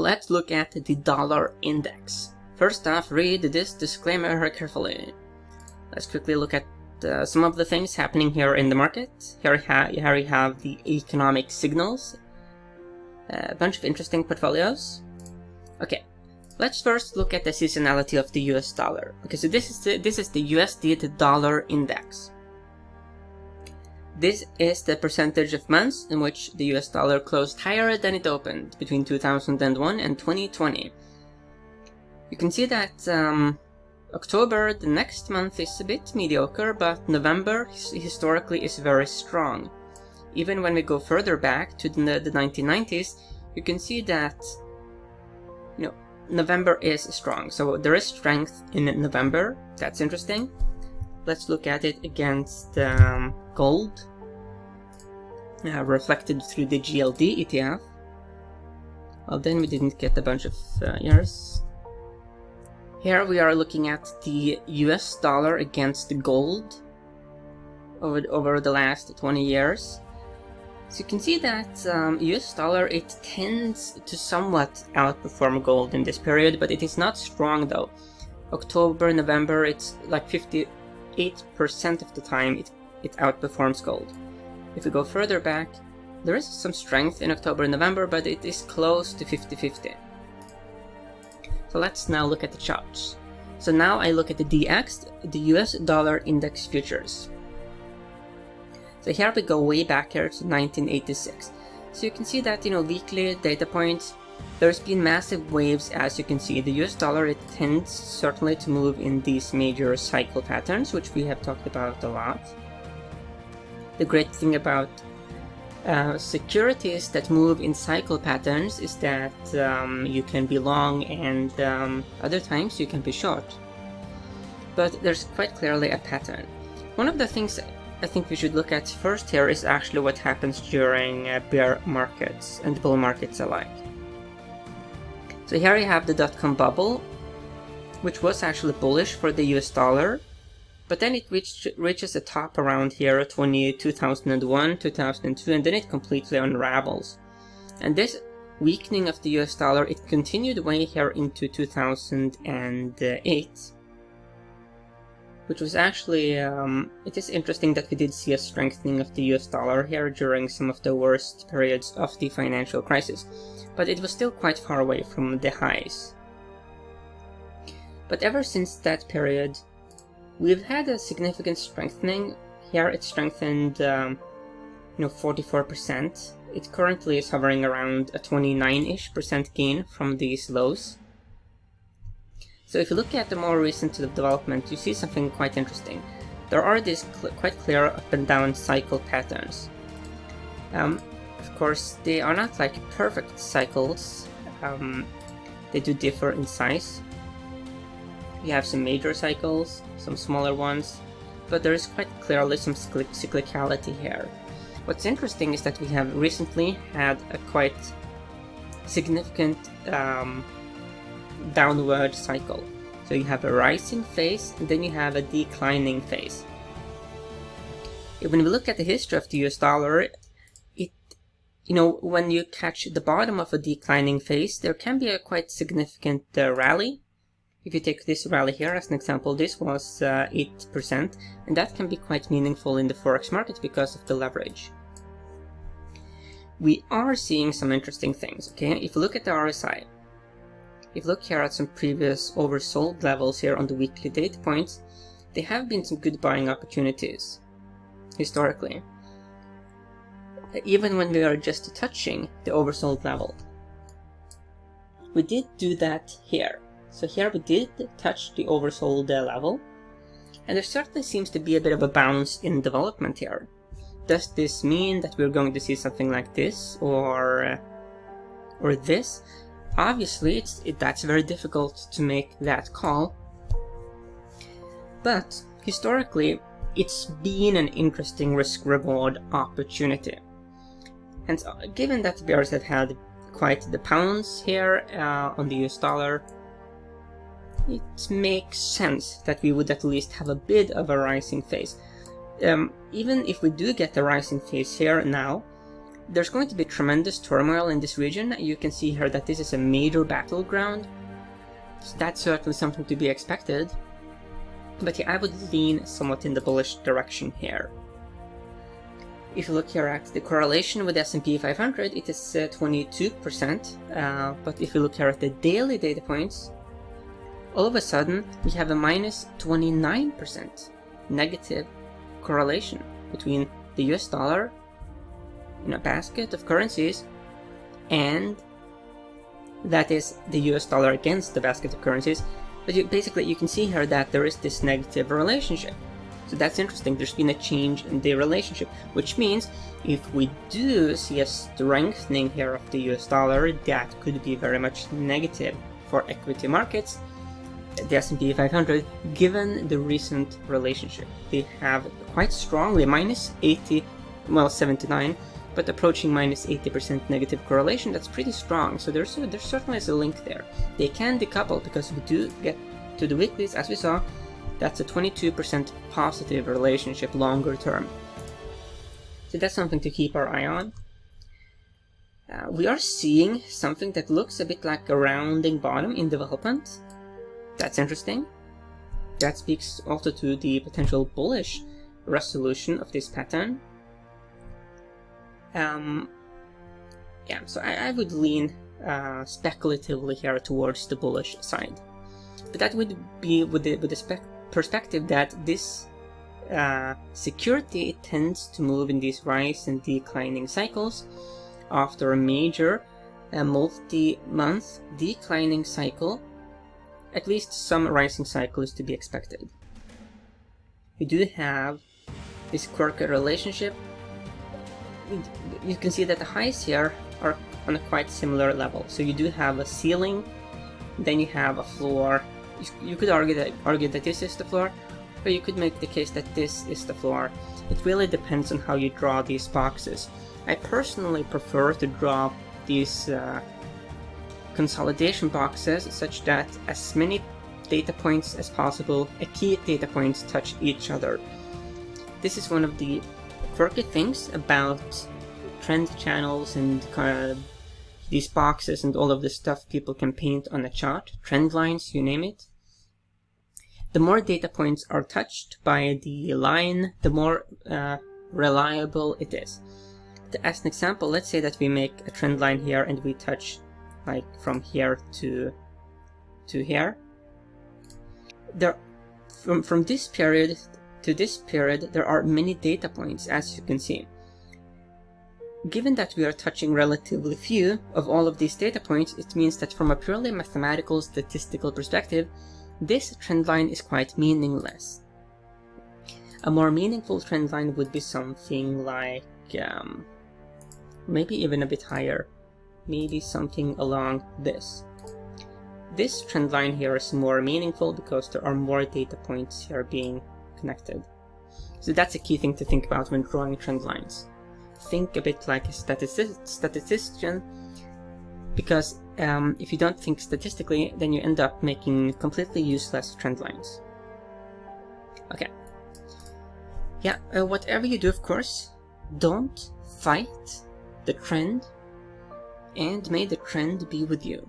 let's look at the dollar index. First off, read this disclaimer carefully. Let's quickly look at some of the things happening here in the market. Here you have the economic signals. A bunch of interesting portfolios. Okay, let's first look at the seasonality of the US dollar. Okay, so this is the USD to dollar index. This is the percentage of months in which the US dollar closed higher than it opened between 2001 and 2020. You can see that October, the next month, is a bit mediocre, but November historically is very strong. Even when we go further back to the 1990s, you can see that November is strong. So there is strength in November. That's interesting. Let's look at it against gold, reflected through the GLD ETF. Well, then we didn't get a bunch of years. Here we are looking at the US dollar against the gold over the last 20 years. So you can see that US dollar, it tends to somewhat outperform gold in this period, but it is not strong though. October, November, it's like 58% of the time it outperforms gold. If we go further back, there is some strength in October and November, but it is close to 50-50. So let's now look at the charts. So now I look at the DX, the US dollar index futures. So here we go way back here to 1986. So you can see that, weekly data points, there's been massive waves. As you can see, the US dollar, it tends certainly to move in these major cycle patterns, which we have talked about a lot. The great thing about securities that move in cycle patterns is that you can be long and other times you can be short. But there's quite clearly a pattern. One of the things I think we should look at first here is actually what happens during bear markets and bull markets alike. So here you have the dot-com bubble, which was actually bullish for the US dollar, but then it reaches a top around here 2001, 2002, and then it completely unravels. And this weakening of the US dollar, it continued way here into 2008, which was actually, it is interesting that we did see a strengthening of the US dollar here during some of the worst periods of the financial crisis, but it was still quite far away from the highs. But ever since that period, we've had a significant strengthening. Here it strengthened 44%. It currently is hovering around a 29-ish% gain from these lows. So if you look at the more recent development, you see something quite interesting. There are these quite clear up and down cycle patterns. Of course, they are not like perfect cycles. They do differ in size. You have some major cycles, some smaller ones, but there is quite clearly some cyclicality here. What's interesting is that we have recently had a quite significant downward cycle. So you have a rising phase and then you have a declining phase. When we look at the history of the US dollar, when you catch the bottom of a declining phase, there can be a quite significant rally. If you take this rally here as an example, this was 8%, and that can be quite meaningful in the forex market because of the leverage. We are seeing some interesting things, okay? If you look at the RSI, if you look here at some previous oversold levels here on the weekly data points, there have been some good buying opportunities historically, even when we are just touching the oversold level. We did do that here. So here we did touch the oversold level, and there certainly seems to be a bit of a bounce in development here. Does this mean that we're going to see something like this or this? Obviously, that's very difficult to make that call. But historically, it's been an interesting risk-reward opportunity. And so, given that bears have had quite the pounds here on the US dollar, it makes sense that we would at least have a bit of a rising phase. Even if we do get the rising phase here now, there's going to be tremendous turmoil in this region. You can see here that this is a major battleground, so that's certainly something to be expected. But yeah, I would lean somewhat in the bullish direction here. If you look here at the correlation with the S&P 500, it is 22%, but if you look here at the daily data points, all of a sudden we have a minus 29% negative correlation between the US dollar in a basket of currencies, and that is the US dollar against the basket of currencies. But basically you can see here that there is this negative relationship. So that's interesting. There's been a change in the relationship, which means if we do see a strengthening here of the US dollar, that could be very much negative for equity markets. The S&P 500, given the recent relationship, they have quite strongly minus 80, well 79, but approaching minus 80% negative correlation. That's pretty strong. So there certainly is a link there. They can decouple because we do get to the weeklies, as we saw. That's a 22% positive relationship longer term. So that's something to keep our eye on. We are seeing something that looks a bit like a rounding bottom in development. That's interesting. That speaks also to the potential bullish resolution of this pattern. Yeah, so I would lean speculatively here towards the bullish side. But that would be with the perspective that this security tends to move in these rise and declining cycles. After a major multi-month declining cycle, at least some rising cycle is to be expected. We do have this quirky relationship. You can see that the highs here are on a quite similar level. So you do have a ceiling, then you have a floor. You could argue that this is the floor, or you could make the case that this is the floor. It really depends on how you draw these boxes. I personally prefer to draw these consolidation boxes such that as many data points as possible, key data points, touch each other. This is one of the quirky things about trend channels and these boxes and all of the stuff people can paint on a chart, trend lines, you name it. The more data points are touched by the line, the more reliable it is. As an example, let's say that we make a trend line here and we touch like from here to here. From this period to this period, there are many data points, as you can see. Given that we are touching relatively few of all of these data points, it means that from a purely mathematical, statistical perspective, this trend line is quite meaningless. A more meaningful trend line would be something like, maybe even a bit higher, maybe something along this. This trend line here is more meaningful because there are more data points here being connected. So that's a key thing to think about when drawing trend lines. Think a bit like a statistician, because if you don't think statistically, then you end up making completely useless trend lines. Okay. Yeah, whatever you do, of course, don't fight the trend, and may the trend be with you.